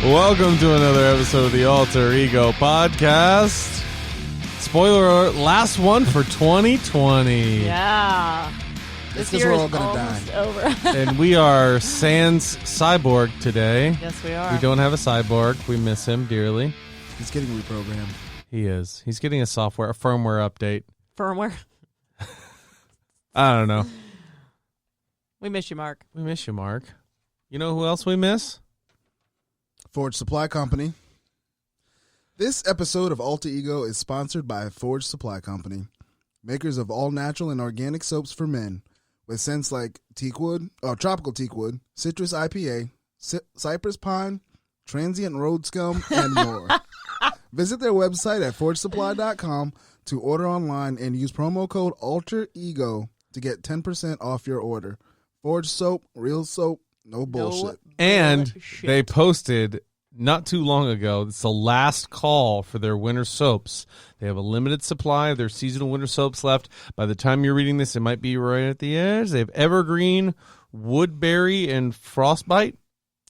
Welcome to another episode of the Alter Ego Podcast. Spoiler alert, last one for 2020. Yeah. This This year year we're all is gonna almost die. over. And we are Sans Cyborg today. Yes, we are. We don't have a cyborg. We miss him dearly. He's getting reprogrammed. He is. He's getting a firmware update. Firmware. I don't know. We miss you, Mark. We miss you, Mark. You know who else we miss? Forge Supply Company. This episode of Alter Ego is sponsored by Forge Supply Company, makers of all natural and organic soaps for men, with scents like teakwood, tropical teakwood, citrus IPA, cypress pine, transient road scum, and more. Visit their website at forgesupply.com to order online and use promo code ALTEREGO to get 10% off your order. Forge soap, real soap, no bullshit. And Bullshit. they posted not too long ago, it's the last call for their winter soaps. They have a limited supply of their seasonal winter soaps left. By the time you're reading this, it might be right at the edge. They have Evergreen, Woodberry, and Frostbite.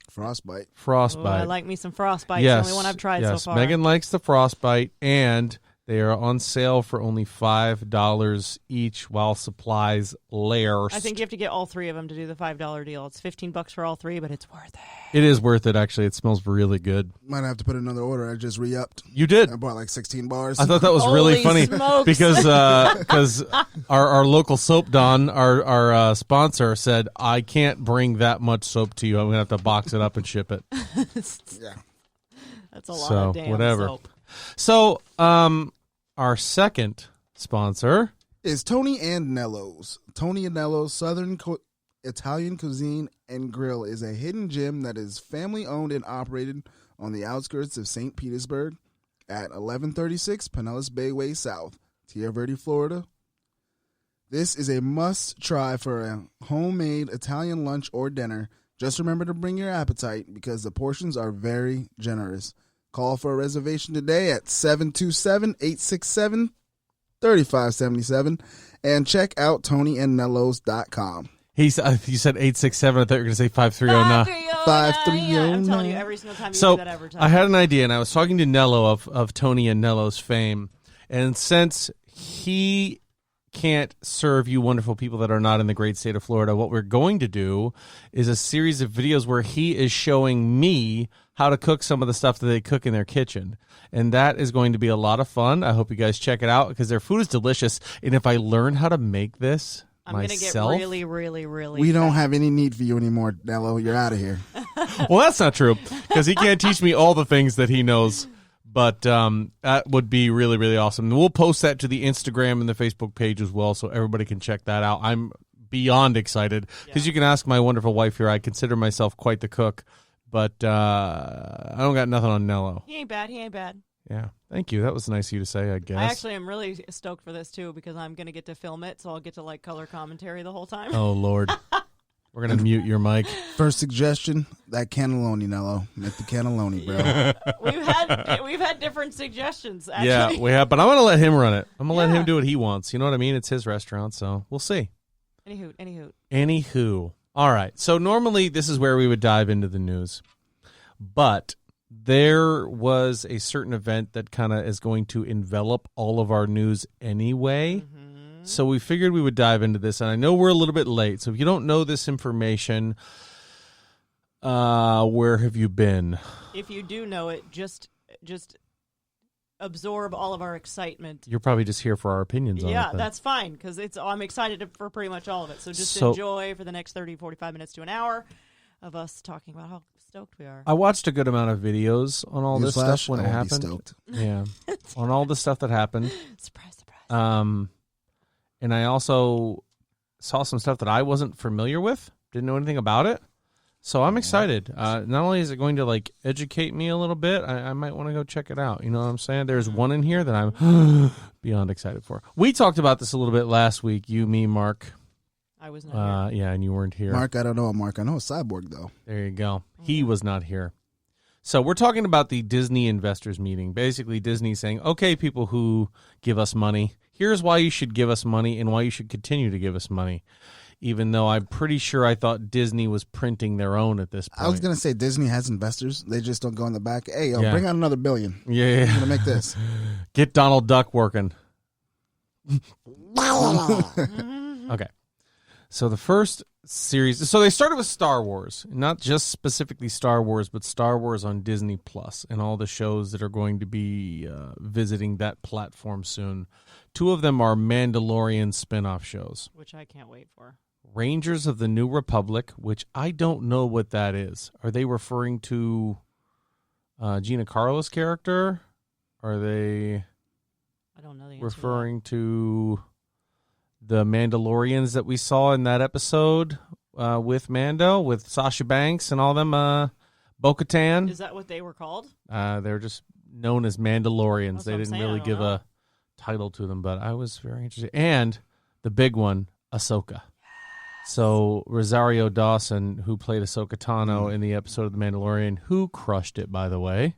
Frostbite. Oh, I like me some Frostbite. Yes, It's the only one I've tried yes. so far. Megan likes the Frostbite, and they are on sale for only $5 each while supplies last. I think you have to get all three of them to do the $5 deal. It's $15 for all three, but it's worth it. It is worth it, actually. It smells really good. Might have to put another order. I just re-upped. You did. I bought like 16 bars. I thought that was really Holy funny smokes. because our local soap Don, our sponsor, said, I can't bring that much soap to you. I'm going to have to box it up and ship it. Yeah. That's a lot So, of damn whatever. soap. So our second sponsor. Is Tony and Nello's. Tony and Nello's Southern Italian cuisine and grill is a hidden gem that is family owned and operated on the outskirts of St. Petersburg at 1136 Pinellas Bay Way South, Tierra Verde, Florida. This is a must try for a homemade Italian lunch or dinner. Just remember to bring your appetite because the portions are very generous. Call for a reservation today at 727-867-3577 and check out TonyandNellos.com. You said 867. I thought you were going to say 5309. 5309. I'm telling you, every single time you So do that advertisement. I had an idea, and I was talking to Nello of Tony and Nello's fame, and since he can't serve you wonderful people that are not in the great state of Florida, what we're going to do is a series of videos where he is showing me how to cook some of the stuff that they cook in their kitchen. And that is going to be a lot of fun. I hope you guys check it out because their food is delicious. And if I learn how to make this I'm going to myself, get really, really, really We don't fat. have any need for you anymore, Nello. You're out of here. well, that's not true because he can't teach me all the things that he knows. But that would be really, really awesome. And we'll post that to the Instagram and the Facebook page as well so everybody can check that out. I'm beyond excited because you can ask my wonderful wife here. I consider myself quite the cook, but I don't got nothing on Nello. He ain't bad. He ain't bad. Yeah. Thank you. That was nice of you to say, I guess. I actually am really stoked for this, too, because I'm going to get to film it, so I'll get to, color commentary the whole time. Oh, Lord. We're going to mute your mic. First suggestion, that cannelloni, Nello. Make the cannelloni, bro. We've had different suggestions, actually. Yeah, we have. But I'm going to let him run it. I'm going to let Yeah. him do what he wants. You know what I mean? It's his restaurant, so we'll see. Anywho. All right. So normally this is where we would dive into the news. But there was a certain event that kind of is going to envelop all of our news anyway. Mm-hmm. So we figured we would dive into this. And I know we're a little bit late. So if you don't know this information, where have you been? If you do know it, just absorb all of our excitement. You're probably just here for our opinions on it. Yeah, then. that's fine, because I'm excited for pretty much all of it. So just So- enjoy for the next 30, 45 minutes to an hour of us talking about how stoked we are. I watched a good amount of videos on all this Newsflash, stuff when it I won't be happened. stoked. Yeah, on all the stuff that happened. Surprise. And I also saw some stuff that I wasn't familiar with, didn't know anything about it. So I'm excited. Not only is it going to educate me a little bit, I might want to go check it out. You know what I'm saying? There's one in here that I'm beyond excited for. We talked about this a little bit last week. You, me, Mark. I was not here. Yeah, and you weren't here. Mark, I don't know Mark. I know a cyborg, though. There you go. He was not here. So we're talking about the Disney investors meeting. Basically, Disney saying, okay, people who give us money, here's why you should give us money and why you should continue to give us money. even though I'm pretty sure I thought Disney was printing their own at this point. I was gonna say Disney has investors. They just don't go in the back. Hey, Yeah. bring out another $1 billion. Yeah. I'm gonna make this. Get Donald Duck working. Okay. So the first series, so they started with Star Wars, not just specifically Star Wars, but Star Wars on Disney Plus and all the shows that are going to be visiting that platform soon. 2 of them are Mandalorian spin-off shows. Which I can't wait for. Rangers of the New Republic, which I don't know what that is. Are they referring to Gina Carano's character? Are they I don't know the answer referring to the Mandalorians that we saw in that episode with Mando, with Sasha Banks and all them, Bo-Katan? Is that what they were called? They're just known as Mandalorians. That's They what I'm didn't saying, I really don't give know. a title to them, but I was very interested. And the big one, Ahsoka. So Rosario Dawson, who played Ahsoka Tano in the episode of The Mandalorian, who crushed it, by the way,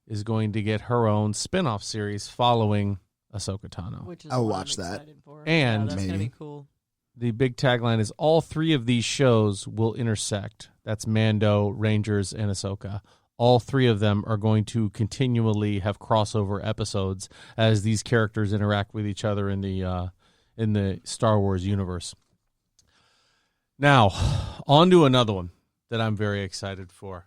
is going to get her own spin-off series following Ahsoka Tano. Which is I'll what watch I'm that. excited for. And- yeah, that's gonna Maybe. be cool. The big tagline is all 3 of these shows will intersect. That's Mando, Rangers, and Ahsoka. All 3 of them are going to continually have crossover episodes as these characters interact with each other in the Star Wars universe. Now, on to another one that I'm very excited for.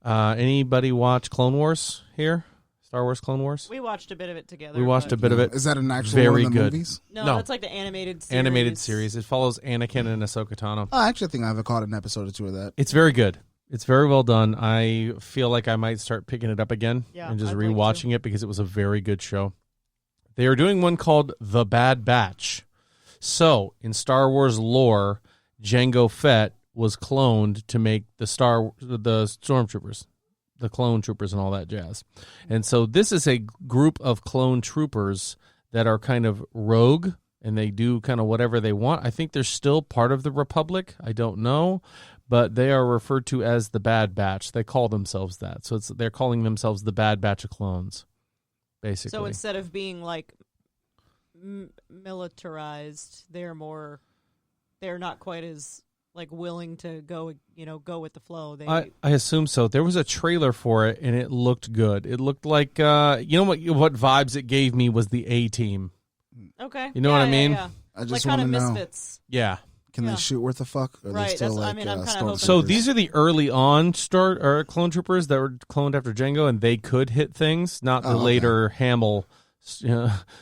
Anybody watch Clone Wars here? Star Wars Clone Wars? We watched a bit of it together. We watched but- a bit of it. Is that an actual Very one of the good. movies? No, No. that's like the animated series. Animated series. It follows Anakin and Ahsoka Tano. Oh, actually, I think I've caught an episode or 2 of that. It's very good. It's very well done. I feel like I might start picking it up again Yeah, and just I'd like rewatching it because it was a very good show. They are doing one called The Bad Batch. So, in Star Wars lore, Jango Fett was cloned to make the stormtroopers, the clone troopers and all that jazz. And so this is a group of clone troopers that are kind of rogue and they do kind of whatever they want. I think they're still part of the Republic. I don't know. But they are referred to as the Bad Batch. They call themselves that. So they're calling themselves the Bad Batch of Clones, basically. So instead of being like militarized, they're not quite as like willing to go with the flow. I assume so. There was a trailer for it, and it looked good. It looked like, you know what vibes it gave me was the A-Team. okay. You know what I mean? Yeah. I Like just kind want of to know. Misfits. Yeah. Can Yeah. they shoot worth a fuck? Or are Right, they still that's- I like mean, I'm kinda hoping- So stormtroopers? these are the early on clone troopers that were cloned after Jango, and they could hit things, not the Oh, okay. later Hamill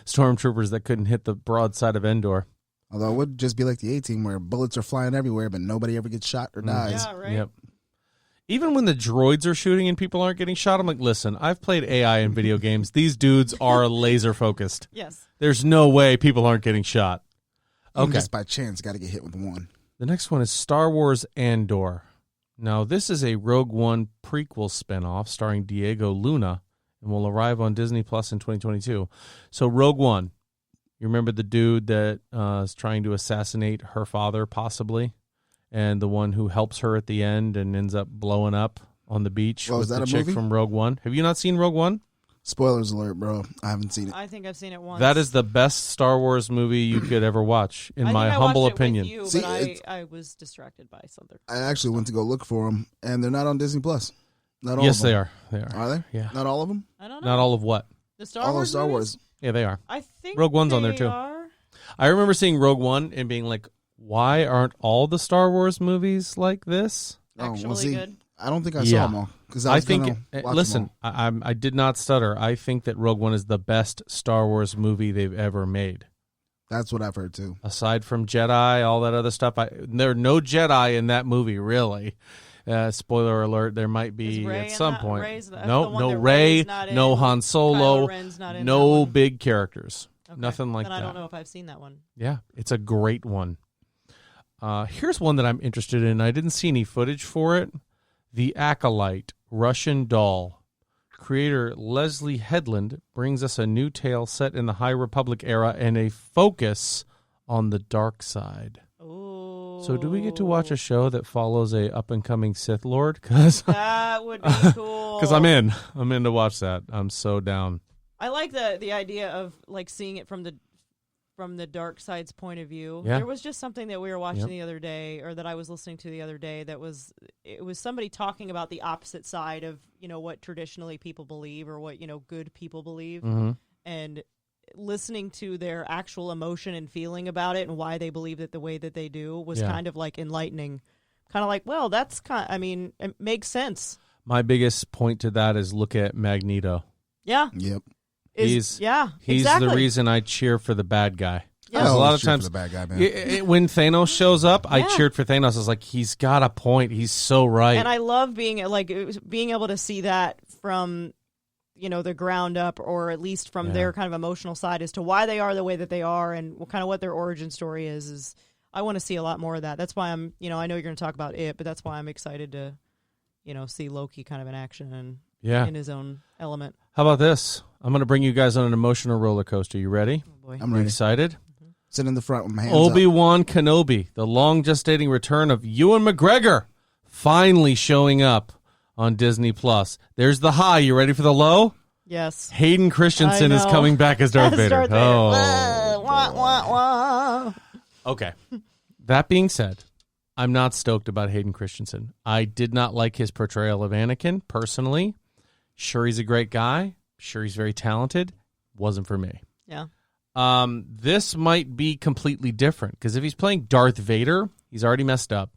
stormtroopers that couldn't hit the broadside of Endor. Although it would just be like the A-Team where bullets are flying everywhere, but nobody ever gets shot or dies. Yeah, right. Yep. Even when the droids are shooting and people aren't getting shot, I'm like, listen, I've played AI in video games. These dudes are laser focused. Yes. There's no way people aren't getting shot. Even Okay. Just by chance, got to get hit with one. The next one is Star Wars Andor. Now, this is a Rogue One prequel spinoff starring Diego Luna and will arrive on Disney Plus in 2022. So, Rogue One, you remember the dude that is trying to assassinate her father, possibly, and the one who helps her at the end and ends up blowing up on the beach Oh, with is that the a chick movie? from Rogue One. Have you not seen Rogue One? Spoilers alert, bro. I haven't seen it. I think I've seen it once. That is the best Star Wars movie you could ever watch, in I my think I humble watched it opinion. With you, See, but it's- I was distracted by something. I actually went to go look for them, and they're not on Disney Plus. Not all Yes, of them. they are. They are. Are they? Yeah. Not all of them? I don't know. Not all of what? the Star all Wars. of Star movies? Wars. Yeah, they are. I think Rogue One's on there, they too. Are. I remember seeing Rogue One and being like, why aren't all the Star Wars movies like this? Actually good. I don't think I Yeah. saw them all because I was think, gonna watch them listen, all. I did not stutter. I think that Rogue One is the best Star Wars movie they've ever made. That's what I've heard too. Aside from Jedi, all that other stuff, there are no Jedi in that movie, really. Spoiler alert, there might be Is Rey at in some that? point. Rey's the No, one no that Rey, Rey's not no in, Han Solo, Kylo Ren's not in that no one. big characters. Okay. Nothing like then that. I don't know if I've seen that one. Yeah, it's a great one. Here's one that I'm interested in. I didn't see any footage for it. The Acolyte, Russian Doll. Creator Leslie Headland brings us a new tale set in the High Republic era and a focus on the dark side. Oh. So do we get to watch a show that follows a up-and-coming Sith Lord? Because That would be cool. I'm in. I'm in to watch that. I'm so down. I like the idea of like seeing it from from the dark side's point of view. Yeah. There was just something that we were watching Yep. the other day, or that I was listening to the other day, it was somebody talking about the opposite side of, what traditionally people believe, or what, good people believe. Mm-hmm. And listening to their actual emotion and feeling about it and why they believe it the way that they do was kind of like enlightening. Kind of like, well, that's it makes sense. My biggest point to that is look at Magneto. Yeah. Yep. He's exactly. the reason I cheer for the bad guy. Yeah. Because a lot of cheer for times, the bad guy, man. when Thanos shows up, I Yeah. cheered for Thanos. I was like, he's got a point. He's so right. And I love being able to see that from, the ground up, or at least from their kind of emotional side as to why they are the way that they are, and kind of what their origin story is I want to see a lot more of that. That's why I'm, I know you're going to talk about it, but that's why I'm excited to, see Loki kind of in action and in his own element. How about this? I'm going to bring you guys on an emotional roller coaster. You ready? Oh boy. I'm You ready. excited? Sit in the front with my hands up. Obi-Wan Kenobi, the long gestating return of Ewan McGregor, finally showing up on Disney Plus. There's the high. You ready for the low? Yes. Hayden Christensen I is know. coming back as Darth As Vader. Darth Vader. Oh. Wah, wah, wah. Okay. That being said, I'm not stoked about Hayden Christensen. I did not like his portrayal of Anakin personally. Sure, he's a great guy. Sure, he's very talented. Wasn't for me. Yeah. This might be completely different, because if he's playing Darth Vader, he's already messed up.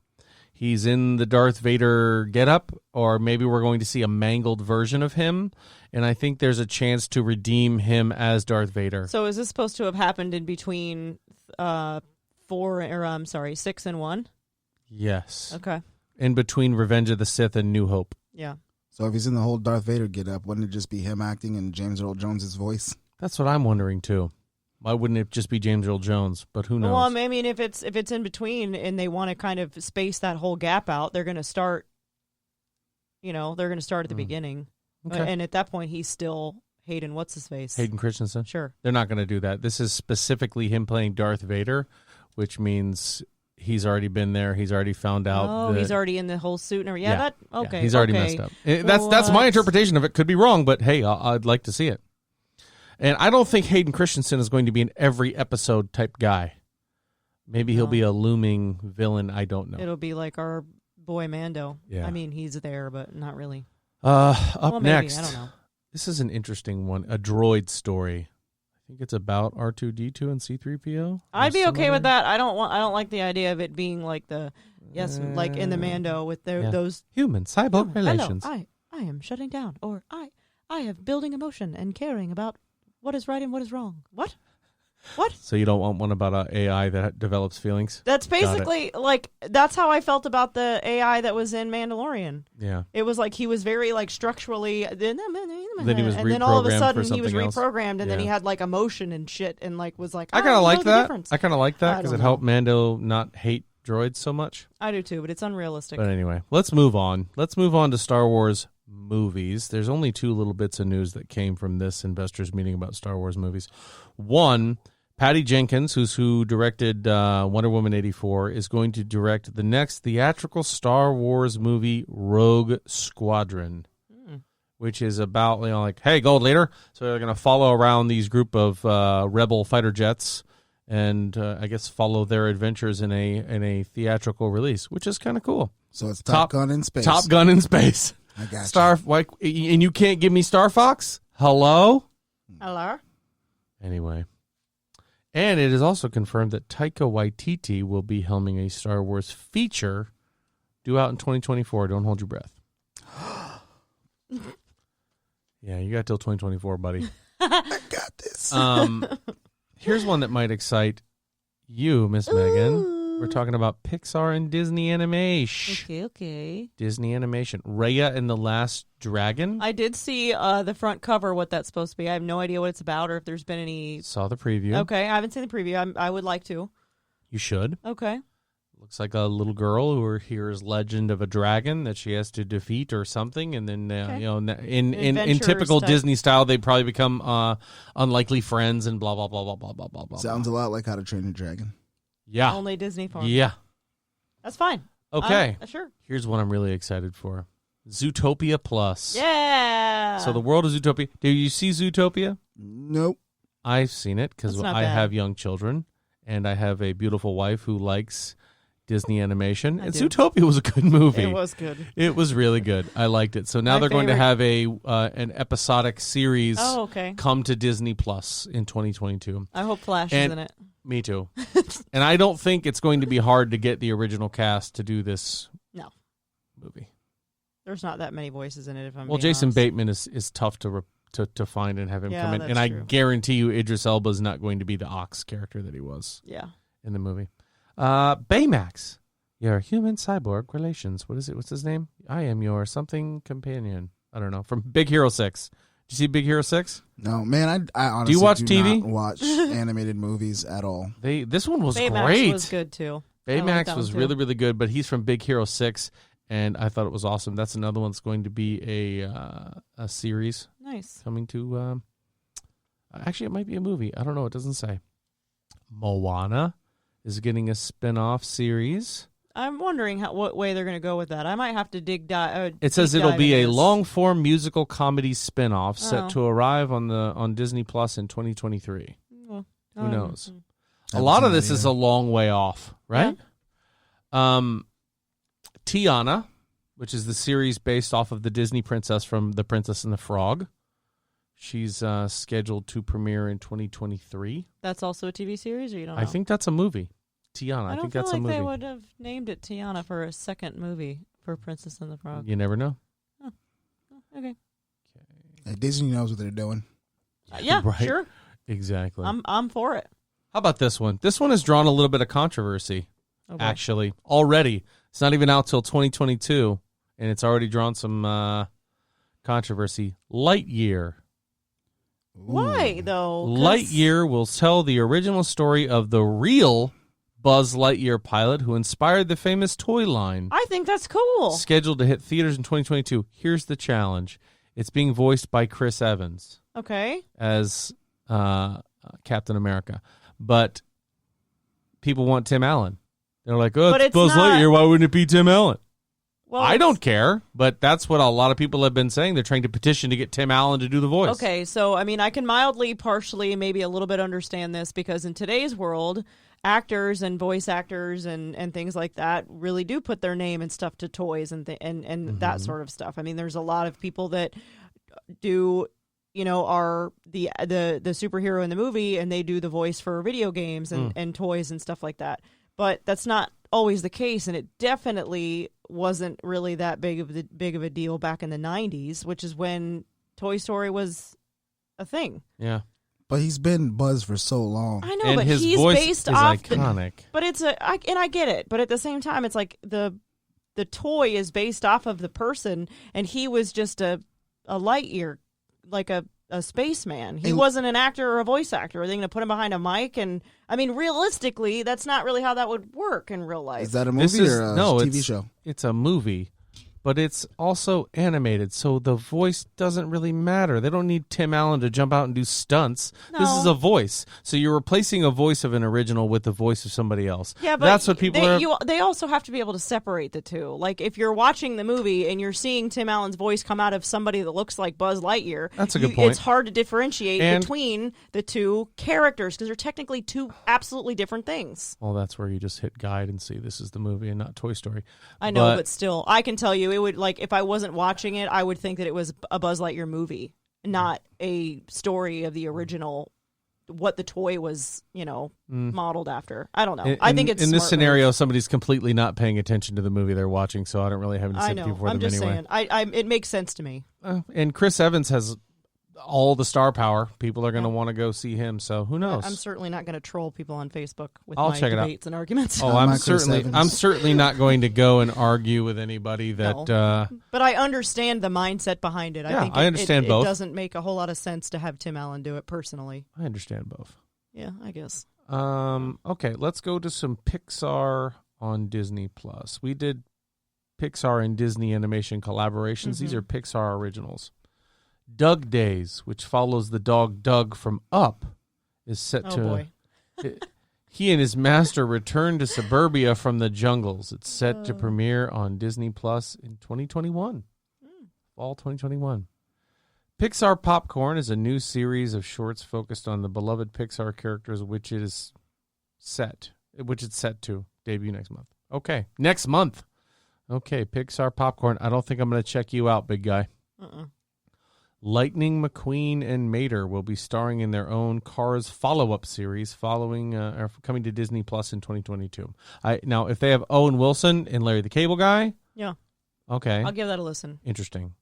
He's in the Darth Vader getup, or maybe we're going to see a mangled version of him, and I think there's a chance to redeem him as Darth Vader. So is this supposed to have happened in between 6 and 1? Yes. Okay. In between Revenge of the Sith and New Hope. Yeah. So if he's in the whole Darth Vader get up, wouldn't it just be him acting in James Earl Jones' voice? That's what I'm wondering too. Why wouldn't it just be James Earl Jones? But who knows? Well, I mean, if it's in between and they want to kind of space that whole gap out, they're going to start. They're going to start at the beginning, Okay. and at that point, he's still Hayden. What's his face? Hayden Christensen. Sure. They're not going to do that. This is specifically him playing Darth Vader, which means he's already been there. He's already found out. Oh, that, he's already in the whole suit and everything. Yeah, Yeah, okay. he's already okay. messed up. That's my What? interpretation of it. Could be wrong, but hey, I'd like to see it. And I don't think Hayden Christensen is going to be an every episode type guy. Maybe he'll No. be a looming villain. I don't know. It'll be like our boy Mando. Yeah. I mean, he's there, but not really. Up Well, maybe. next, I don't know. this is an interesting one. A droid story. I think it's about R2D2 and C3PO. I'd be okay with Similar. that. I don't like the idea of it being like like in the Mando with Yeah. those Human cyborg relations. Hello, I am shutting down, or I have building emotion and caring about what is right and what is wrong. What? So you don't want one about an AI that develops feelings? That's basically that's how I felt about the AI that was in Mandalorian. Yeah. It was like he was very structurally. Then he was and then all of a reprogrammed sudden for he was something else. reprogrammed, and then he Yeah. had emotion and shit, and was like. I kind of like know the that. difference. I kind of like that I because don't it helped Mando not hate droids so much. I do too, but it's unrealistic. But anyway, let's move on. Let's move on to Star Wars movies. There's only two little bits of news that came from this investors meeting about Star Wars movies. One, Patty Jenkins, who directed Wonder Woman 84, is going to direct the next theatrical Star Wars movie, Rogue Squadron, which is about, hey, Gold Leader. So they're going to follow around these group of rebel fighter jets and I guess follow their adventures in a theatrical release, which is kind of cool. So it's Top Gun in space. Top Gun in space. I got you. And you can't give me Star Fox? Hello? Hello? Anyway. And it is also confirmed that Taika Waititi will be helming a Star Wars feature due out in 2024. Don't hold your breath. Yeah, you got till 2024, buddy. I got this. Here's one that might excite you, Miss Megan. We're talking about Pixar and Disney animation. Okay. Disney animation. Raya and the Last Dragon. I did see the front cover, what that's supposed to be. I have no idea what it's about or if there's been any. Saw the preview. Okay, I haven't seen the preview. I would like to. You should. Okay. Looks like a little girl who hears legend of a dragon that she has to defeat or something, and then Okay. in Adventurous typical type. Disney style, they probably become unlikely friends and blah blah blah blah blah blah blah blah. Sounds a lot like How to Train Your Dragon. Yeah. Only Disney farm. Yeah. That's fine. Okay. Sure. Here's one I'm really excited for. Zootopia Plus. Yeah. So the world of Zootopia. Do you see Zootopia? Nope. I've seen it because It's not I bad. have young children, and I have a beautiful wife who likes Disney animation. And do. Zootopia was a good movie. It was good. It was really good. I liked it. So now My they're going to favorite- have an episodic series Oh, okay. come to Disney Plus in 2022. I hope Flash And- is in it. Me too. And I don't think it's going to be hard to get the original cast to do this No. movie. There's not that many voices in it. If I'm Well, being Jason honest. Bateman is tough to find and have him Yeah, come in. that's And I true. guarantee you Idris Elba is not going to be the Ox character that he was Yeah. in the movie. Baymax, your human cyborg relations. What is it? What's his name? I am your something companion. I don't know. From Big Hero 6. Did you see Big Hero 6? No, man, I honestly Do you watch TV? not watch animated movies at all. This one was Baymax great. was good too. I Baymax like that was one, too. really, really good, but he's from Big Hero 6, and I thought it was awesome. That's another one that's going to be a series Nice. coming to... actually, it might be a movie. I don't know. It doesn't say. Moana is getting a spin-off series. I'm wondering what way they're going to go with that. I might have to It says it'll be a long. long-form musical comedy spin-off set Oh. to arrive on Disney Plus in 2023. Well, Who knows? A Haven't lot of seen this it is yet. a long way off, right? Tiana, which is the series based off of the Disney princess from The Princess and the Frog. She's scheduled to premiere in 2023. That's also a TV series, or you don't know? I think that's a movie. Tiana, I I don't think feel that's like a movie. they would have named it Tiana for a second movie for Princess and the Frog. You never know. Okay. Hey, Disney knows what they're doing. Yeah, Right. sure. Exactly. I'm for it. How about this one? This one has drawn a little bit of controversy, Oh, boy. actually, already. It's not even out till 2022, and it's already drawn some controversy. Lightyear. Why though? 'Cause- Lightyear will tell the original story of the real Buzz Lightyear pilot who inspired the famous toy line. I think that's cool. Scheduled to hit theaters in 2022. Here's the challenge. It's being voiced by Chris Evans Okay. as Captain America. But people want Tim Allen. They're like, oh, But it's it's Buzz not- Lightyear. Why wouldn't it be Tim Allen? Well, I it's- don't care, but that's what a lot of people have been saying. They're trying to petition to get Tim Allen to do the voice. Okay, so I mean, I can mildly, partially, maybe a little bit understand this because in today's world, actors and voice actors and things like that really do put their name and stuff to toys and that sort of stuff. I mean, there's a lot of people that do, are the superhero in the movie and they do the voice for video games and toys and stuff like that. But that's not always the case, and it definitely wasn't really that big of a deal back in the 90s, which is when Toy Story was a thing. Yeah. But he's been Buzz for so long. I know, And but his he's voice based is off iconic. but it's I get it, but at the same time it's like the toy is based off of the person and he was just a Lightyear, like a spaceman. He And- wasn't an actor or a voice actor. Are they going to put him behind a mic? And I mean, realistically, that's not really how that would work in real life. Is that a This movie is- or a no, TV it's- show? It's a movie, but it's also animated, so the voice doesn't really matter. They don't need Tim Allen to jump out and do stunts. This No. is a voice. So you're replacing a voice of an original with the voice of somebody else. Yeah, but that's what people are. they also have to be able to separate the two. Like if you're watching the movie and you're seeing Tim Allen's voice come out of somebody that looks like Buzz Lightyear, That's a good point. It's hard to differentiate And- between the two characters because they're technically two absolutely different things. Well, that's where you just hit guide and see this is the movie and not Toy Story. I know, but still, I can tell you, it would like if I wasn't watching it, I would think that it was a Buzz Lightyear movie, not a story of the original. What the toy was, modeled after. I don't know. I think it's in this smart scenario, move. somebody's completely not paying attention to the movie they're watching, so I don't really have any I sympathy know. for I'm them just anyway. saying. It makes sense to me. And Chris Evans has all the star power. People are going to want to go see him. So who knows? I'm certainly not going to troll people on Facebook with I'll my check it out. debates and arguments. Oh, Not I'm my Chris certainly Evans. not going to go and argue with anybody that. But I understand the mindset behind it. Yeah, I think I understand both. It doesn't make a whole lot of sense to have Tim Allen do it personally. I understand both. Yeah, I guess. Okay, let's go to some Pixar on Disney Plus. We did Pixar and Disney animation collaborations. These are Pixar originals. Doug Days, which follows the dog Doug from Up, is set Oh, to. boy. He and his master return to suburbia from the jungles. It's set to premiere on Disney Plus in 2021, fall 2021. Pixar Popcorn is a new series of shorts focused on the beloved Pixar characters, which it's set to debut next month. Okay, next month. Okay, Pixar Popcorn. I don't think I'm going to check you out, big guy. Lightning McQueen and Mater will be starring in their own Cars follow-up series coming to Disney Plus in 2022. Now, if they have Owen Wilson and Larry the Cable Guy, yeah, okay, I'll give that a listen. Interesting.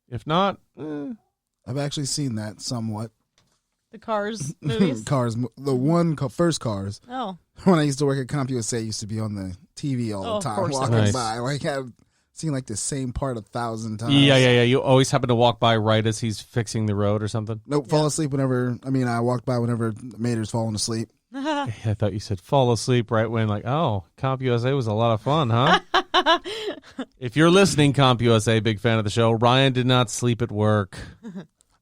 If not, I've actually seen that somewhat. The Cars movies? First Cars. Oh. When I used to work at CompUSA, I used to be on the TV all the time, walking Nice. by. Like, I've seen like the same part 1,000 times. Yeah. You always happen to walk by right as he's fixing the road or something. Nope, fall asleep whenever, I walked by whenever Mater's falling asleep. I thought you said fall asleep right when, like, oh, CompUSA was a lot of fun, huh? If you're listening, CompUSA, big fan of the show, Ryan did not sleep at work.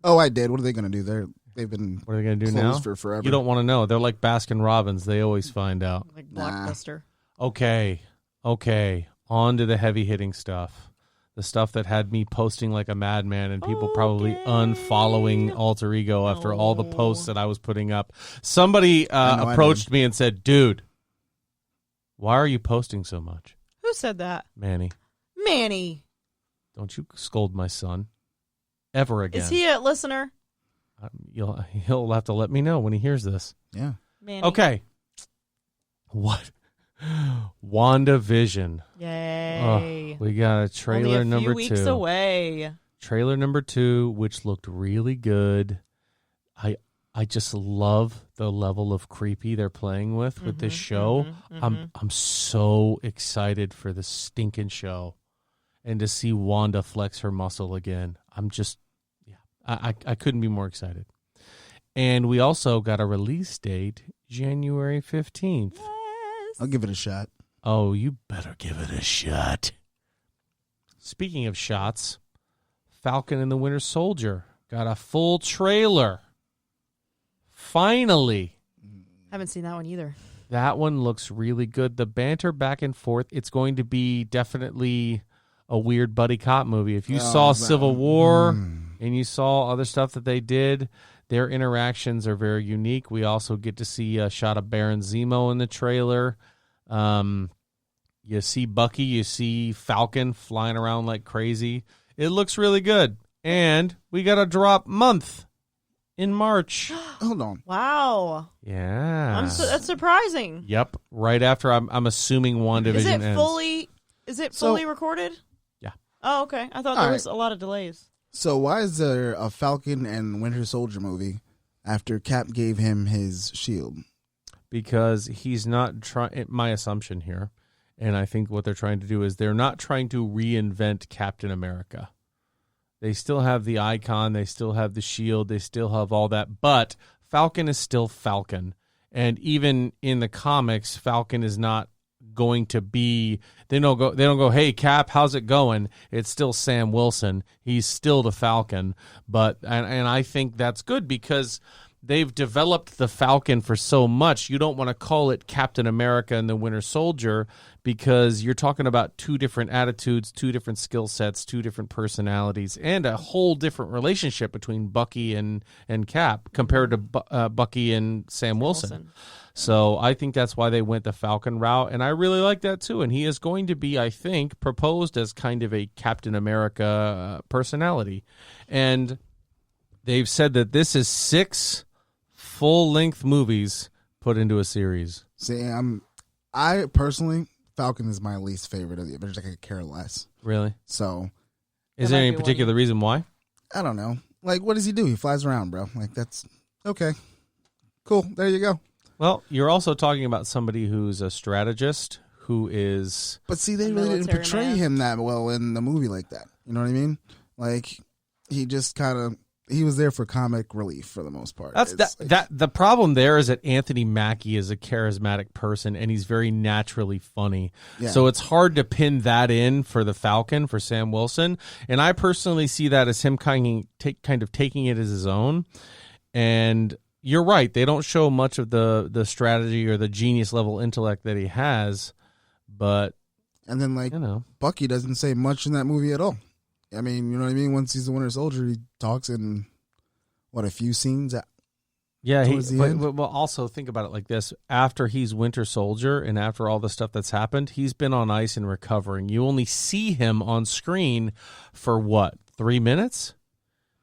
Oh, I did. What are they going to do? They've been What are they going to do closed now? for forever. You don't want to know. They're like Baskin Robbins. They always find out. Like Blockbuster. Okay. On to the heavy-hitting stuff. The stuff that had me posting like a madman and people probably unfollowing Alter Ego after all the posts that I was putting up. Somebody approached me and said, dude, why are you posting so much? Who said that? Manny. Don't you scold my son ever again. Is he a listener? He'll have to let me know when he hears this. Yeah. Manny. Okay. What? WandaVision. Yay. We got a trailer Only a few number weeks 2. away. Trailer number 2, which looked really good. I just love the level of creepy they're playing with this show. I'm so excited for the stinking show and to see Wanda flex her muscle again. I couldn't be more excited. And we also got a release date, January 15th. Yes. I'll give it a shot. Oh, you better give it a shot. Speaking of shots, Falcon and the Winter Soldier got a full trailer. Finally. Haven't seen that one either. That one looks really good. The banter back and forth, it's going to be definitely a weird buddy cop movie. If you saw Civil War and you saw other stuff that they did, their interactions are very unique. We also get to see a shot of Baron Zemo in the trailer. You see Bucky, you see Falcon flying around like crazy. It looks really good. And we got a drop month in March. Hold on. Wow. Yeah. That's surprising. Yep. Right after I'm assuming WandaVision ends. Is it fully recorded? Yeah. Oh, okay. I thought there was a lot of delays. So why is there a Falcon and Winter Soldier movie after Cap gave him his shield? Because he's not trying, my assumption here, and I think what they're trying to do is they're not trying to reinvent Captain America. They still have the icon, they still have the shield, they still have all that, but Falcon is still Falcon. And even in the comics, Falcon is not going to be, they don't go, hey Cap, how's it going? It's still Sam Wilson. He's still the Falcon. But and I think that's good because they've developed the Falcon for so much. You don't want to call it Captain America and the Winter Soldier because you're talking about two different attitudes, two different skill sets, two different personalities, and a whole different relationship between Bucky and Cap compared to Bucky and Sam Wilson. So I think that's why they went the Falcon route, and I really like that too. And he is going to be, I think, proposed as kind of a Captain America personality. And they've said that this is 6 full-length movies put into a series. See, I personally, Falcon is my least favorite of the Avengers. I could care less. Really? So, is there any particular reason why? I don't know. Like, what does he do? He flies around, bro. Like, that's okay. Cool. There you go. Well, you're also talking about somebody who's a strategist who is... But see, they really didn't portray him that well in the movie like that. You know what I mean? Like, he just kind of... He was there for comic relief for the most part. The problem there is that Anthony Mackie is a charismatic person and he's very naturally funny. Yeah. So it's hard to pin that in for the Falcon, for Sam Wilson. And I personally see that as him kind of taking it as his own. And you're right. They don't show much of the strategy or the genius level intellect that he has. But and then Bucky doesn't say much in that movie at all. I mean, you know what I mean? Once he's the Winter Soldier, he talks in, a few scenes? Yeah, towards the end? well, also think about it like this. After he's Winter Soldier and after all the stuff that's happened, he's been on ice and recovering. You only see him on screen for what, 3 minutes?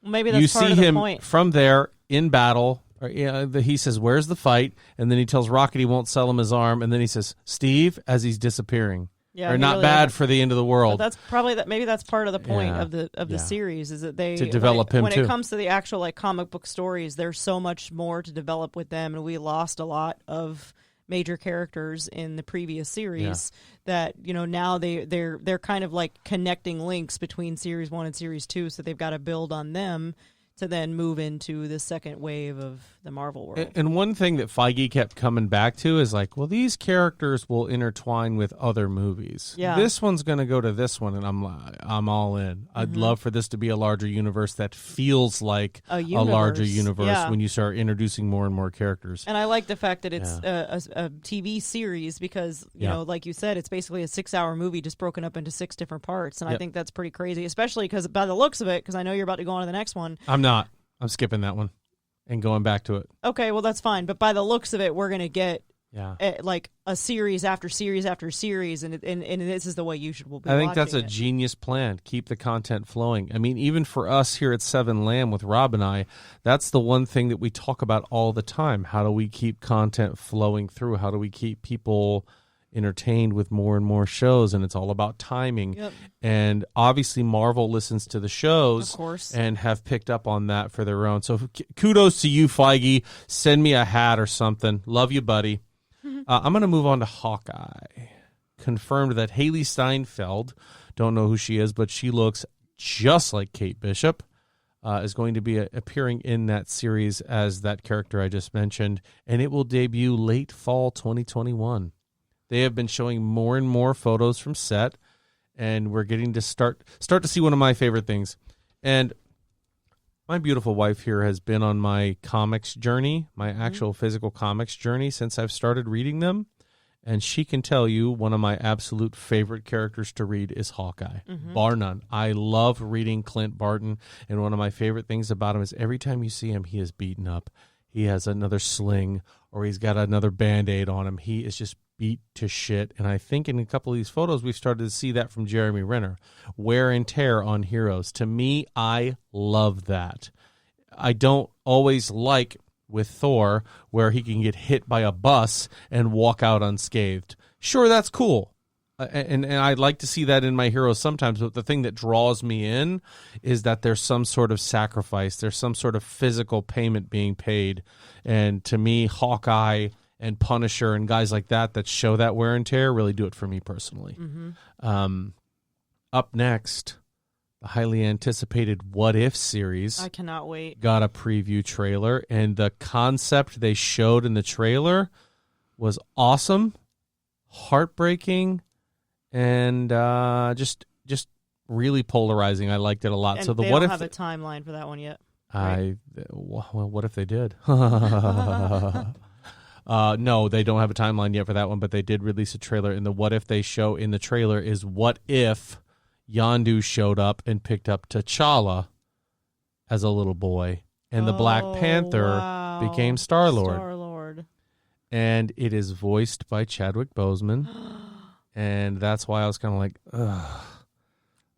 Maybe that's you part see of the him point. from there in battle. He says, "Where's the fight?" And then he tells Rocket he won't sell him his arm. And then he says, "Steve," as he's disappearing. Yeah, or he not really bad doesn't. for the end of the world. But that's probably that. Maybe that's part of the point Yeah, of the yeah. series is that they To develop him, when too. it comes to the actual like comic book stories, there's so much more to develop with them, and we lost a lot of major characters in the previous series that now they're kind of like connecting links between series 1 and series 2, so they've got to build on them to then move into the second wave of the Marvel world. And one thing that Feige kept coming back to is like, well, these characters will intertwine with other movies. Yeah. This one's going to go to this one, and I'm all in. I'd love for this to be a larger universe that feels like A larger universe, universe yeah. when you start introducing more and more characters. And I like the fact that it's a TV series because, you know, like you said, it's basically a 6-hour movie just broken up into 6 different parts. And I think that's pretty crazy, especially because by the looks of it, because I know you're about to go on to the next one. I'm not. I'm skipping that one and going back to it. Okay, well, that's fine. But by the looks of it, we're going to get like a series after series after series. And this is the way you should be I think that's a watching it. genius plan. Keep the content flowing. I mean, even for us here at Seven Lamb with Rob and I, that's the one thing that we talk about all the time. How do we keep content flowing through? How do we keep people entertained with more and more shows? And it's all about timing. Yep. And obviously Marvel listens to the shows Of course. and have picked up on that for their own. So kudos to you, Feige. Send me a hat or something. Love you, buddy. I'm going to move on to Hawkeye. Confirmed that Haley Steinfeld, don't know who she is, but she looks just like Kate Bishop, is going to be appearing in that series as that character I just mentioned, and it will debut late fall 2021. They have been showing more and more photos from set, and we're getting to start to see one of my favorite things. And my beautiful wife here has been on my comics journey, my actual physical comics journey since I've started reading them. And she can tell you one of my absolute favorite characters to read is Hawkeye, bar none. I love reading Clint Barton, and one of my favorite things about him is every time you see him, he is beaten up. He has another sling, or he's got another Band-Aid on him. He is just beat to shit. And I think in a couple of these photos, we've started to see that from Jeremy Renner. Wear and tear on heroes. To me, I love that. I don't always like with Thor where he can get hit by a bus and walk out unscathed. Sure, that's cool. And I'd like to see that in my heroes sometimes, but the thing that draws me in is that there's some sort of sacrifice. There's some sort of physical payment being paid. And to me, Hawkeye and Punisher and guys like that show that wear and tear really do it for me personally. Up next, the highly anticipated What If series. I cannot wait. Got a preview trailer, and the concept they showed in the trailer was awesome, heartbreaking, and just really polarizing. I liked it a lot. And so the they What don't If have a timeline for that one yet. well, what if they did? No, they don't have a timeline yet for that one, but they did release a trailer. And the What If they show in the trailer is what if Yondu showed up and picked up T'Challa as a little boy, and the Black Panther became Star-Lord. Star-Lord. And it is voiced by Chadwick Boseman. And that's why I was kind of like, ugh,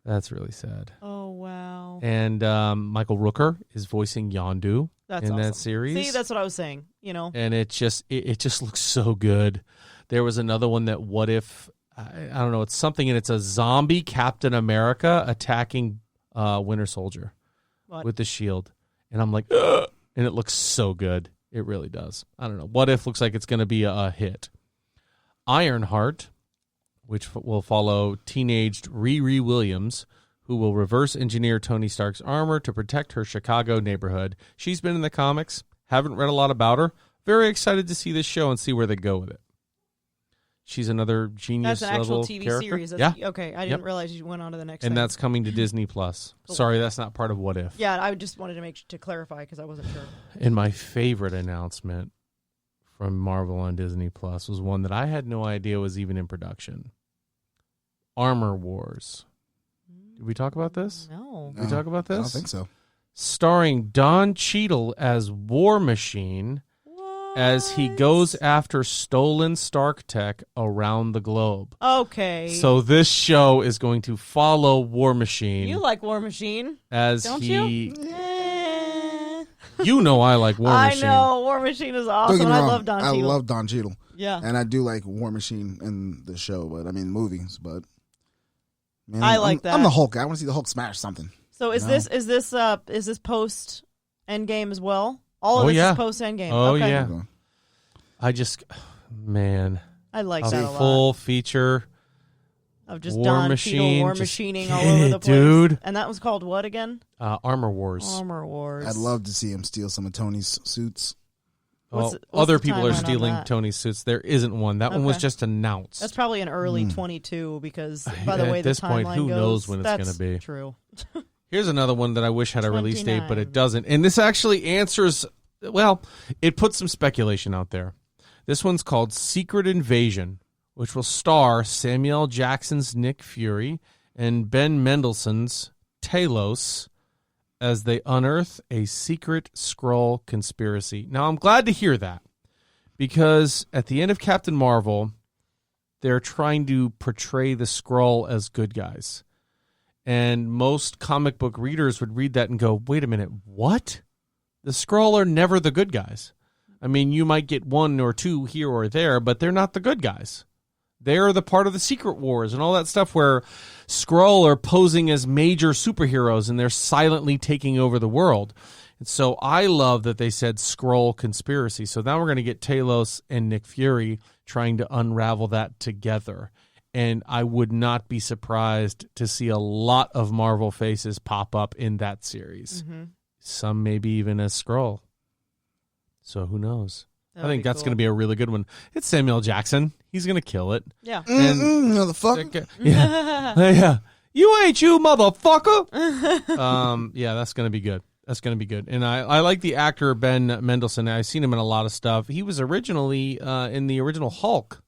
that's really sad. Oh, wow. And Michael Rooker is voicing Yondu That's in awesome. that series. See, that's what I was saying, And it just looks so good. There was another one that what if, I don't know, it's something, and it's a zombie Captain America attacking Winter Soldier with the shield. And I'm like, ugh, and it looks so good. It really does. I don't know. What If looks like it's going to be a hit. Ironheart, which will follow teenaged Riri Williams, who will reverse engineer Tony Stark's armor to protect her Chicago neighborhood. She's been in the comics. Haven't read a lot about her. Very excited to see this show and see where they go with it. She's another genius That's an actual level TV character. series. Yeah. Okay, I didn't realize you went on to the next And thing. that's coming to Disney Plus. Cool. Sorry, that's not part of What If. Yeah, I just wanted to clarify because I wasn't sure. And my favorite announcement from Marvel on Disney Plus was one that I had no idea was even in production. Armor Wars. Did we talk about this? No. Did we talk about this? I don't think so. Starring Don Cheadle as War Machine as he goes after stolen Stark tech around the globe. Okay. So this show is going to follow War Machine. You like War Machine, as don't he, you? Eh. you know, I like War Machine. I know War Machine is Don't awesome. get me I wrong, love Don I Cheadle. love Don Cheadle. Yeah. And I do like War Machine in the show, but I mean movies. But man, I like I'm that. I'm the Hulk. I want to see the Hulk smash something. So is No. this post Endgame as well? All of Oh, this yeah. is post Endgame. Oh, okay. yeah. Okay. I just, man, I like a that a lot. full feature. Of just War Don Machine, Cheadle war just machining get all over it, the place. dude. And that was called what again? Armor Wars. Armor Wars. I'd love to see him steal some of Tony's suits. What's- Well, what's other the people are timeline on stealing that? Tony's suits. There isn't one. That one was Okay. just announced. That's probably an early 22 because by the At way this the point, timeline who goes, knows when it's that's gonna be. True. Here's another one that I wish had a release date, but 29. it doesn't. And this actually answers, well, it puts some speculation out there. This one's called Secret Invasion, which will star Samuel L. Jackson's Nick Fury and Ben Mendelsohn's Talos as they unearth a secret Skrull conspiracy. Now, I'm glad to hear that because at the end of Captain Marvel, they're trying to portray the Skrull as good guys. And most comic book readers would read that and go, wait a minute, what? The Skrull are never the good guys. I mean, you might get one or two here or there, but they're not the good guys. They're the part of the Secret Wars and all that stuff where Skrull are posing as major superheroes and they're silently taking over the world. And so I love that they said Skrull conspiracy. So now we're going to get Talos and Nick Fury trying to unravel that together. And I would not be surprised to see a lot of Marvel faces pop up in that series. Mm-hmm. Some maybe even as Skrull. So who knows? I think that's cool. going to be a really good one. It's Samuel L. Jackson. He's going to kill it. Yeah. And Motherfucker. yeah, yeah. You ain't you, motherfucker. Yeah, that's going to be good. That's going to be good. And I like the actor Ben Mendelsohn. I've seen him in a lot of stuff. He was originally in the original Hulk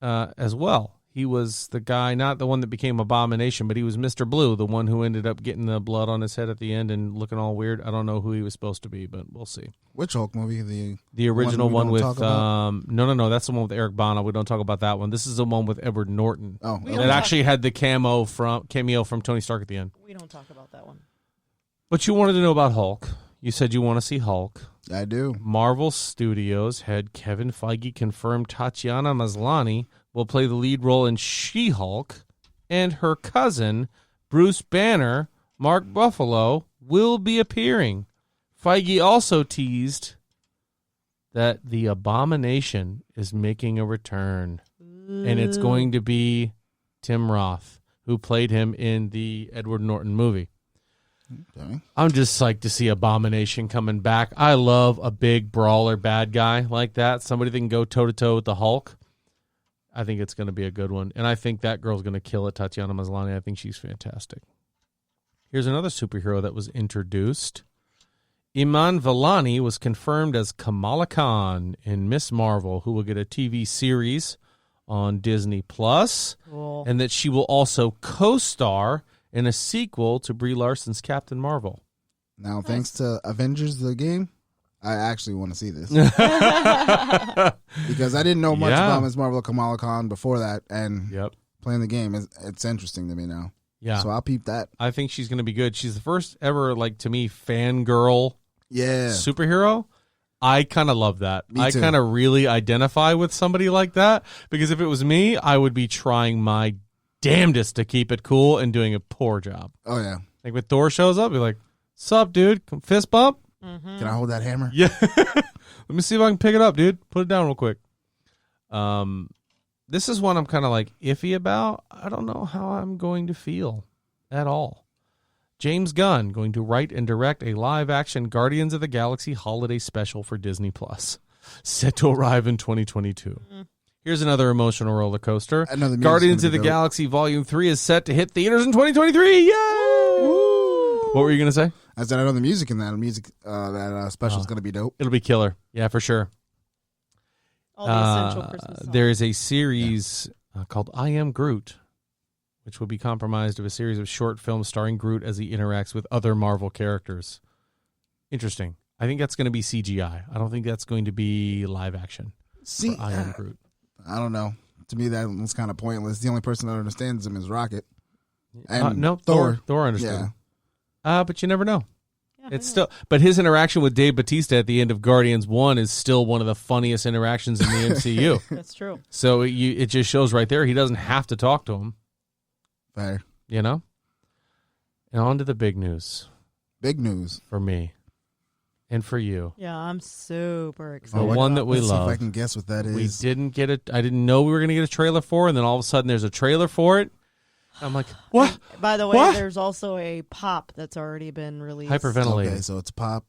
as well. He was the guy, not the one that became Abomination, but he was Mr. Blue, the one who ended up getting the blood on his head at the end and looking all weird. I don't know who he was supposed to be, but we'll see. Which Hulk movie? The original we one don't with talk about? no, that's the one with Eric Bana. We don't talk about that one. This is the one with Edward Norton. Oh, We That don't talk- actually had the cameo from Tony Stark at the end. We don't talk about that one. But you wanted to know about Hulk. You said you want to see Hulk. I do. Marvel Studios head Kevin Feige confirmed Tatiana Maslany will play the lead role in She-Hulk, and her cousin, Bruce Banner, Mark Ruffalo, will be appearing. Feige also teased that the Abomination is making a return, and it's going to be Tim Roth, who played him in the Edward Norton movie. Okay. I'm just psyched to see Abomination coming back. I love a big brawler bad guy like that. Somebody that can go toe-to-toe with the Hulk. I think it's going to be a good one. And I think that girl's going to kill it, Tatiana Maslany. I think she's fantastic. Here's another superhero that was introduced. Iman Vellani was confirmed as Kamala Khan in Miss Marvel, who will get a TV series on Disney Plus, Cool. and that she will also co-star in a sequel to Brie Larson's Captain Marvel. Now, thanks to Avengers the game, I actually want to see this. Because I didn't know much Yeah. about Ms. Marvel Kamala Khan before that, and Yep. playing the game, it's interesting to me now. Yeah. So I'll peep that. I think she's going to be good. She's the first ever, like, to me, fangirl Yeah. superhero. I kind of love that. Me I too. kind of really identify with somebody like that because if it was me, I would be trying my damnedest to keep it cool and doing a poor job. Oh, yeah. Like when Thor shows up, be like, "Sup, dude? Come fist bump?" Can I hold that hammer? Yeah. Let me see if I can pick it up, dude. Put it down real quick. This is one I'm kind of like iffy about. I don't know how I'm going to feel at all. James Gunn going to write and direct a live-action Guardians of the Galaxy holiday special for Disney Plus, set to arrive in 2022. Here's another emotional roller coaster. Another music's Guardians gonna of the be dope. Galaxy Volume 3 is set to hit theaters in 2023. Yay! What were you going to say? I said I know the music in that special is going to be dope. It'll be killer. Yeah, for sure. All the essential Christmas songs. There is a series called I Am Groot which will be comprised of a series of short films starring Groot as he interacts with other Marvel characters. Interesting. I think that's going to be CGI. I don't think that's going to be live action. See, I Am Groot. I don't know. To me, that was kind of pointless. The only person that understands him is Rocket. And No, Thor. Thor understood. Yeah. But you never know. Yeah, It's still, but his interaction with Dave Bautista at the end of Guardians 1 is still one of the funniest interactions in the MCU. That's true. So it just shows right there he doesn't have to talk to him, Fair. you know? And on to the big news Big news. for me and for you. Yeah, I'm super The excited. one that we Let's see love. if I can guess what that is. We didn't get it. I didn't know we were going to get a trailer for it, and then all of a sudden there's a trailer for it. I'm like, what? By the way, What? there's also a pop that's already been released. Hyperventilating. Okay, so it's Pop.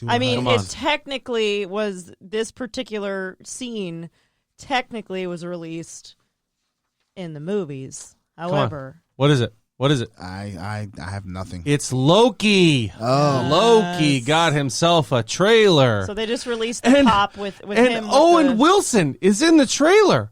I mean, Come on. it technically was this particular scene. Technically, was released in the movies. However, What is it? What is it? I have nothing. It's Loki. Oh, Loki got himself a trailer. so they just released the And- pop with and him. with Owen the, Wilson is in the trailer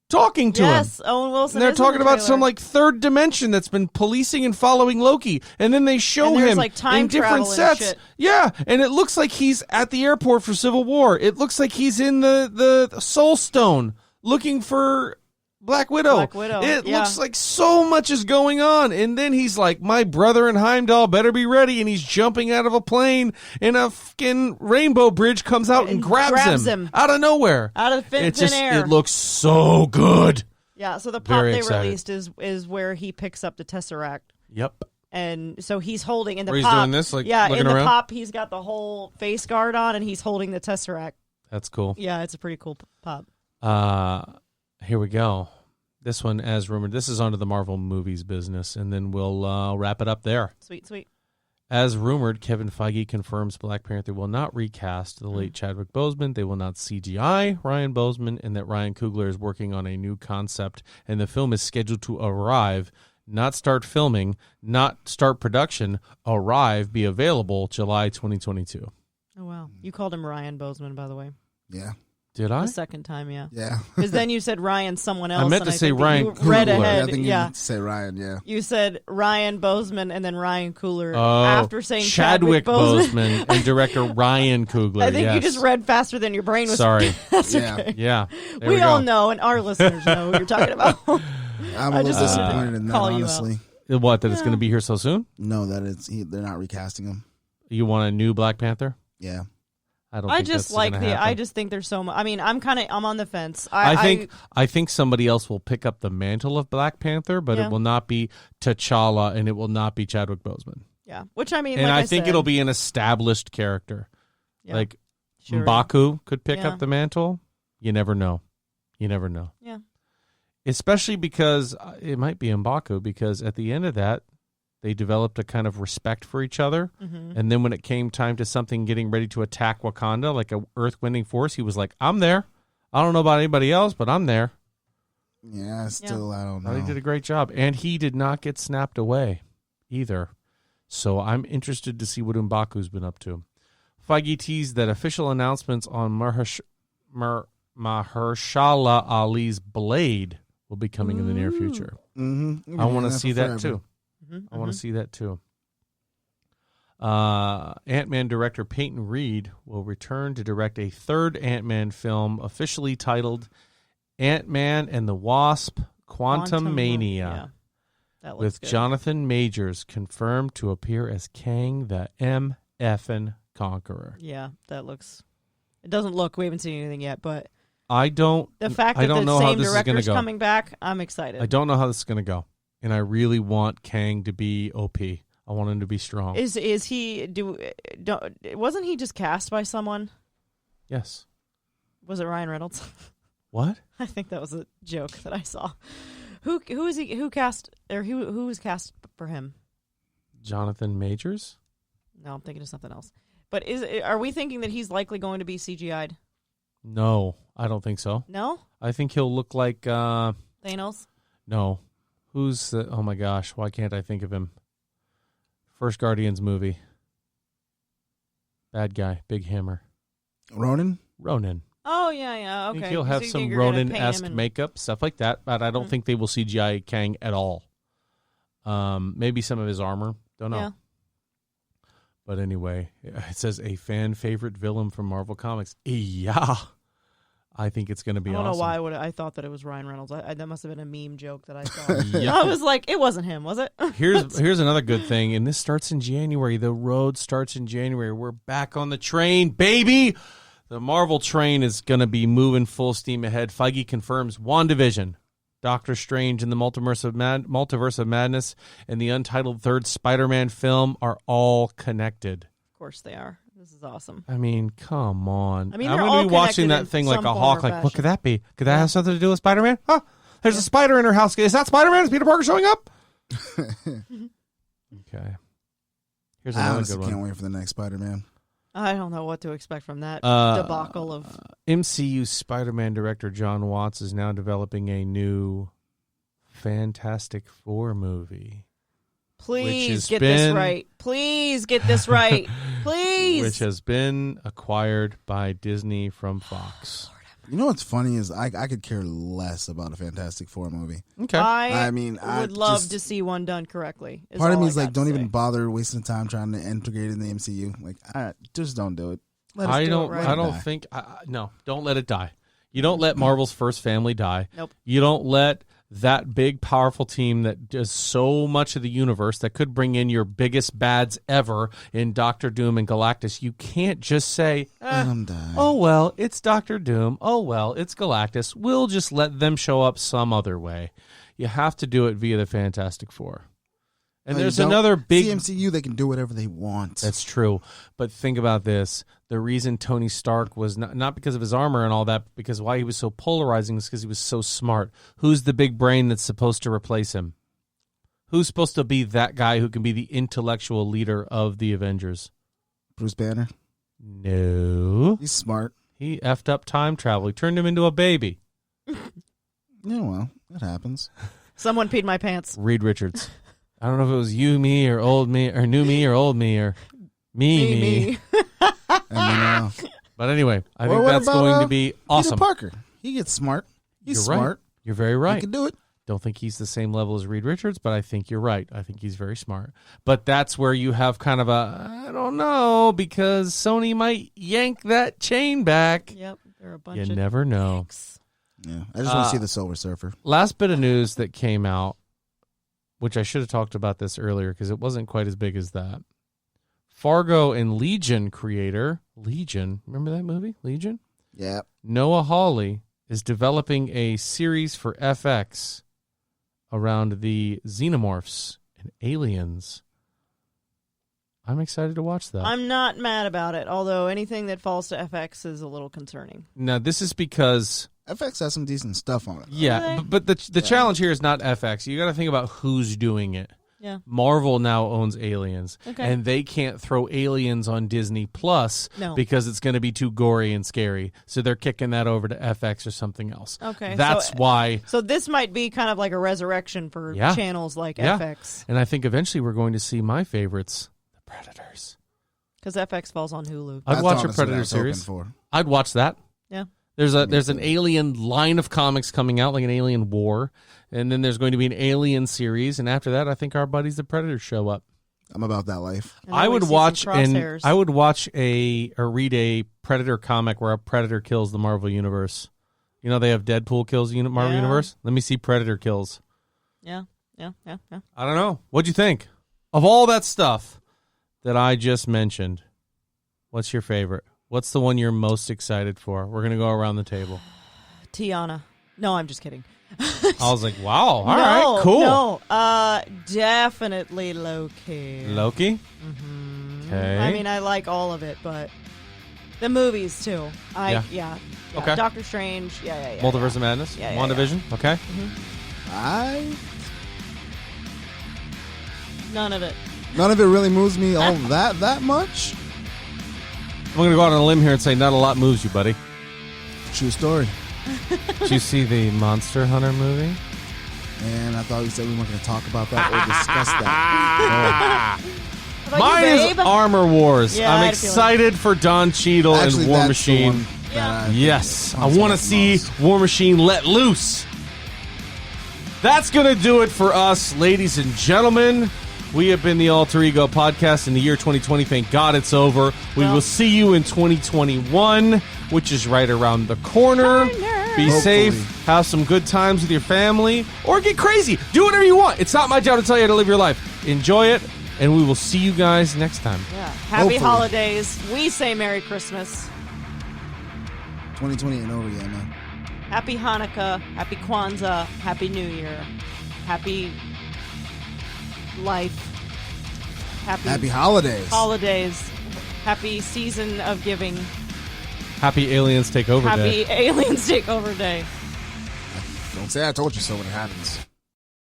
talking to him. yes, Owen Wilson. And they're is in talking the about some trailer. like third dimension that's been policing and following Loki, and then they show And there's, him like, time in different travel and sets. shit. Yeah, and it looks like he's at the airport for Civil War. It looks like he's in the Soul Stone looking for Black Widow. Black Widow, It yeah. looks like so much is going on, and then he's like, "My brother in Heimdall better be ready," and he's jumping out of a plane, and a fucking rainbow bridge comes out and And grabs grabs him him. out of nowhere. out of thin, It thin just air. it looks so good. Yeah, so the pop Very they excited. released is where he picks up the Tesseract. Yep. And so he's holding in the Where he's pop. doing this, like, yeah, looking in the around? pop, he's got the whole face guard on, and he's holding the Tesseract. That's cool. Yeah, it's a pretty cool pop. Here we go. This one, as rumored, this is onto the Marvel movies business, and then we'll wrap it up there. Sweet, sweet. As rumored, Kevin Feige confirms Black Panther will not recast the late Chadwick Boseman. They will not CGI Ryan Boseman, and that Ryan Coogler is working on a new concept, and the film is scheduled to arrive, not start filming, not start production, arrive, be available July 2022. Oh, wow. You called him Ryan Boseman, by the way. yeah. Did I? The second time, yeah. Yeah. Because then you said Ryan someone else. I meant and to say think that Ryan you read Coogler. ahead. I think you Yeah. need to say Ryan, yeah. You said Ryan Boseman and then Ryan Cooler Oh, after saying Chadwick Boseman. Boseman and director Ryan Coogler. I think yes. you just read faster than your brain was. Sorry. That's Yeah. okay. Yeah. There We all go. know, and our listeners know what you're talking about. I'm a I little just disappointed in that, call you out. honestly. What, that it's going to be here so soon? No, that they're not recasting him. You want a new Black Panther? Yeah. I don't I think just that's like gonna I happen. just think there's so much. I mean, I'm on the fence. I think somebody else will pick up the mantle of Black Panther, but Yeah. it will not be T'Challa and it will not be Chadwick Boseman. yeah. Which I mean, And like I think said, it'll be an established character. yeah, Like sure. M'Baku could pick Yeah. up the mantle. You never know. You never know. Yeah. Especially because it might be M'Baku, because at the end of that, they developed a kind of respect for each other. Mhm. And then when it came time to something getting ready to attack Wakanda, like a earth-winding force, he was like, I'm there. I don't know about anybody else, but I'm there. Yeah, still, I don't I think he know. did a great job. And he did not get snapped away either. So I'm interested to see what M'Baku's been up to. Feige teased that official announcements on Mahershala Ali's Blade will be coming in the near future. Mm-hmm. I want to see that too. Mhm, I want mhm. to see that too. Ant-Man director Peyton Reed will return to direct a third Ant-Man film officially titled Ant-Man and the Wasp: Quantumania, Yeah. That looks with good. Jonathan Majors confirmed to appear as Kang the MF'n Conqueror. Yeah, that looks. It doesn't look. We haven't seen anything yet, but I don't the fact I that don't the know how same this is going to director's go. coming back, I'm excited. I don't know how this is going to go. And I really want Kang to be OP. I want him to be strong. Is he wasn't he just cast by someone? Yes. Was it Ryan Reynolds? What? I think that was a joke that I saw. Who is he? Who cast or who was cast for him? Jonathan Majors? No, I'm thinking of something else. But are we thinking that he's likely going to be CGI'd? No, I don't think so. No, I think he'll look like Thanos. no. Who's the, oh my gosh, why can't I think of him? First Guardians movie. Bad guy, big hammer. Ronan? Ronan. Oh yeah, I okay. think he'll So have you some think you're gonna paint him Ronin-esque in- makeup, stuff like that, but I don't think they will CGI Kang at all. Maybe some of his armor. Don't know. Yeah. But anyway, it says a fan favorite villain from Marvel Comics. Yeah. I think it's going to be I don't awesome. know why I thought that it was Ryan Reynolds. That must have been a meme joke that I thought. Yeah. I was like, it wasn't him, was it? Here's another good thing, and this starts in January. The road starts in January. We're back on the train, baby. The Marvel train is going to be moving full steam ahead. Feige confirms WandaVision, Doctor Strange and the Multiverse of Madness, and the untitled third Spider-Man film are all connected. Of course they are. This is awesome. I mean, come on. I mean, I'm they're going all to be watching connected that in thing like some a form hawk. or Like, what fashion. could that be? Could that have something to do with Spider-Man? Huh? There's a spider in her house. Is that Spider-Man? Is Peter Parker showing up? Okay. Here's I another honestly good one. can't wait for the next Spider-Man. I don't know what to expect from that debacle of. MCU Spider-Man director John Watts is now developing a new Fantastic Four movie. Please has get this been- right. Please get this right. Please. Which has been acquired by Disney from Fox. You know what's funny is I could care less about a Fantastic Four movie. Okay. I mean, I would love just- to see one done correctly. Part of me is like, don't even bother wasting time trying to integrate it in the MCU. Like, just don't do it. Let us I do don't. it right. I don't think. No, don't let it die. You don't let Marvel's first family die. Nope. You don't let that big, powerful team that does so much of the universe that could bring in your biggest bads ever in Doctor Doom and Galactus. You can't just say, Let 'em die. "Oh well, it's Doctor Doom. Oh well, it's Galactus. We'll just let them show up some other way." You have to do it via the Fantastic Four. And No, you there's don't. another big. CMCU, they can do whatever they want. That's true. But think about this. The reason Tony Stark was not because of his armor and all that, but because why he was so polarizing is because he was so smart. Who's the big brain that's supposed to replace him? Who's supposed to be that guy who can be the intellectual leader of the Avengers? Bruce Banner. No. He's smart. He effed up time travel. He turned him into a baby. Yeah, well, that happens. Someone peed my pants. Reed Richards. I don't know if it was you, me, or old me, or new me, or old me, or me. I mean, But anyway, I Well, think what that's about, going to be awesome. Peter Parker. He gets smart. He's You're right. smart. You're very He right. can do it. Don't think he's the same level as Reed Richards, but I think you're right. I think he's very smart. But that's where you have kind of I don't know, because Sony might yank that chain back. Yep, they're a bunch You of never know. dicks. Yeah, I just want to see the Silver Surfer. Last bit of news that came out, which I should have talked about this earlier because it wasn't quite as big as that. Fargo and Legion creator, Legion, remember that movie, Legion? Yeah. Noah Hawley is developing a series for FX around the xenomorphs and aliens. I'm excited to watch that. I'm not mad about it, although anything that falls to FX is a little concerning. Now, this is because, FX has some decent stuff on it. yeah, Okay. but the challenge here is not FX. You got to think about who's doing it. Yeah. Marvel now owns Aliens, Okay. and they can't throw Aliens on Disney Plus No. because it's going to be too gory and scary. So they're kicking that over to FX or something else. Okay, That's so- why. So this might be kind of like a resurrection for Yeah. channels like Yeah. FX, And I think eventually we're going to see my favorites, the Predators. because FX falls on Hulu. I'd That's watch a honestly what I Predator was hoping series. for. I'd watch that. Yeah. There's an Alien line of comics coming out, like an Alien War, and then there's going to be an Alien series, and after that, I think our buddies the Predators show up. I'm about that life. And I then we would see some watch crosshairs. I would watch or read a Predator comic where a Predator kills the Marvel universe. You know they have Deadpool kills the Marvel Yeah. universe. Let me see Predator kills. Yeah. I don't know. What'd you think of all that stuff that I just mentioned? What's your favorite? What's the one you're most excited for? We're gonna go around the table. Tiana. No, I'm just kidding. I was like, wow, all right, cool. No, definitely Loki. Loki. Okay. I mean, I like all of it, but the movies too. Yeah. Okay. Doctor Strange. Yeah. Multiverse of Madness. Yeah, WandaVision. Okay. None of it. None of it really moves me all that much. I'm gonna go out on a limb here and say not a lot moves you, buddy. True story. Did you see the Monster Hunter movie? And I thought we said we weren't going to talk about that or discuss that. How about Mine you, is babe? Armor Wars. Yeah, I I'm had a feeling. excited for Don Cheadle Actually, and War that's Machine. the one. Yeah. Yes, I punch want to at see most. War Machine let loose. That's going to do it for us, ladies and gentlemen. We have been the Alter Ego Podcast in the year 2020. Thank God it's over. We Well- will see you in 2021, which is right around the corner. Be Hopefully. safe. Have some good times with your family. Or get crazy. Do whatever you want. It's not my job to tell you how to live your life. Enjoy it, and we will see you guys next time. Yeah. Happy Hopefully. holidays. We say Merry Christmas. 2020 ain't over yet, man. Happy Hanukkah. Happy Kwanzaa. Happy New Year. Happy life. Happy holidays. holidays. Happy season of giving. Happy Aliens Take Over Day. Happy Aliens Takeover Day. Don't say I told you so when it happens.